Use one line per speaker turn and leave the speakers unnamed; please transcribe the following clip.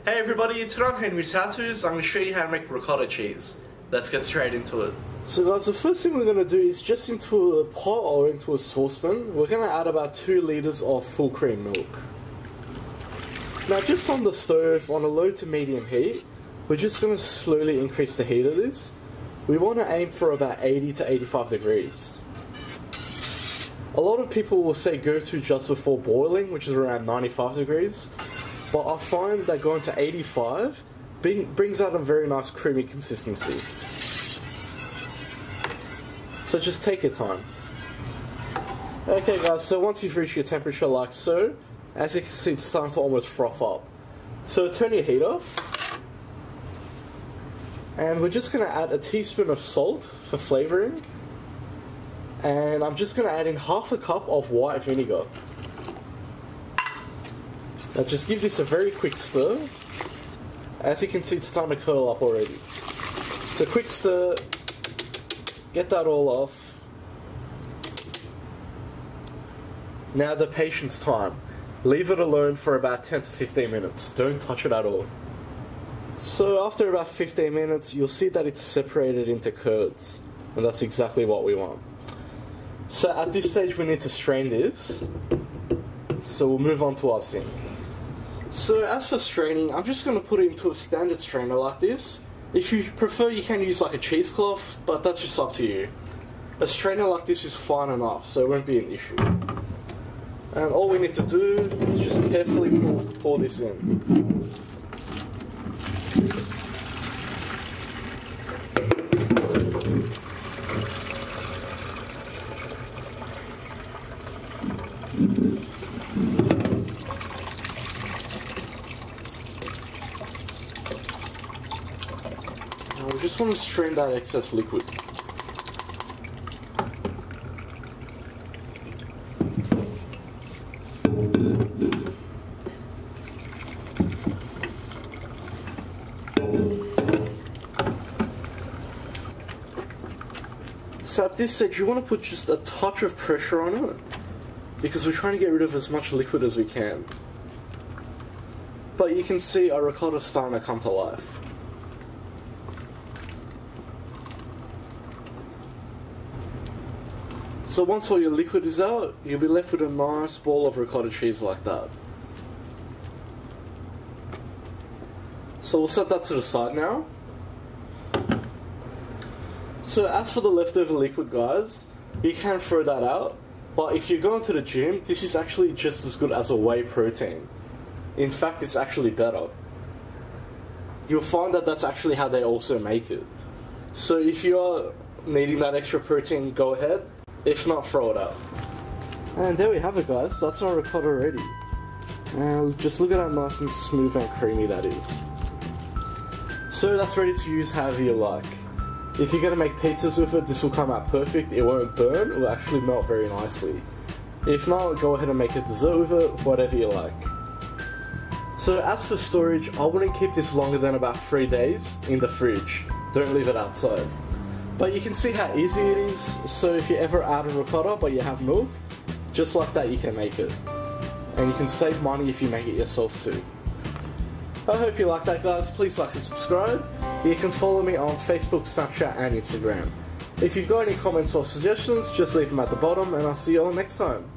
Hey everybody, today on Henry's HowTos, I'm going to show you how to make ricotta cheese. Let's get straight into it.
So guys, the first thing we're going to do is just into a pot or into a saucepan, we're going to add about 2 litres of full cream milk. Now just on the stove, on a low to medium heat, we're just going to slowly increase the heat of this. We want to aim for about 80 to 85 degrees. A lot of people will say go to just before boiling, which is around 95 degrees. But I find that going to 85 brings out a very nice creamy consistency. So just take your time. Okay guys, so once you've reached your temperature like so, as you can see it's starting to almost froth up. So turn your heat off. And we're just going to add a teaspoon of salt for flavouring. And I'm just going to add in half a cup of white vinegar. Now just give this a very quick stir. As you can see it's starting to curl up already. So quick stir, get that all off. Now the patience time. Leave it alone for about 10 to 15 minutes. Don't touch it at all. So after about 15 minutes you'll see that it's separated into curds. And that's exactly what we want. So at this stage we need to strain this. So we'll move on to our sink. So as for straining, I'm just going to put it into a standard strainer like this. If you prefer you can use like a cheesecloth, but that's just up to you. A strainer like this is fine enough, so it won't be an issue. And all we need to do is just carefully pour this in. We just want to strain that excess liquid. So at this stage you want to put just a touch of pressure on it, because we're trying to get rid of as much liquid as we can. But you can see our ricotta starting to come to life. So once all your liquid is out, you'll be left with a nice ball of ricotta cheese like that. So we'll set that to the side now. So as for the leftover liquid guys, you can throw that out, but if you're going to the gym, this is actually just as good as a whey protein. In fact, it's actually better. You'll find that that's actually how they also make it. So if you are needing that extra protein, go ahead. If not, throw it out. And there we have it guys, that's our ricotta ready. And just look at how nice and smooth and creamy that is. So that's ready to use however you like. If you're going to make pizzas with it, this will come out perfect, it won't burn, it will actually melt very nicely. If not, go ahead and make a dessert with it, whatever you like. So as for storage, I wouldn't keep this longer than about 3 days in the fridge. Don't leave it outside. But you can see how easy it is, so if you're ever out of ricotta but you have milk, just like that you can make it. And you can save money if you make it yourself too. I hope you like that guys, please like and subscribe. You can follow me on Facebook, Snapchat and Instagram. If you've got any comments or suggestions, just leave them at the bottom and I'll see you all next time.